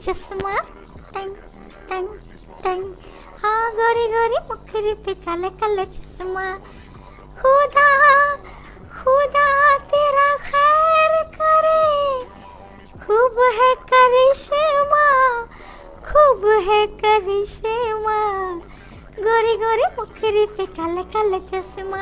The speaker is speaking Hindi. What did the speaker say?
चश्मा टंग टंग टंग, हाँ गोरी गोरी मुखरी पे काले काले चश्मा। खुदा खुदा तेरा खैर करे, खूब है करिश्मा, खूब है करिश्मा, गोरी गोरी मुखरी पे काले काले चश्मा।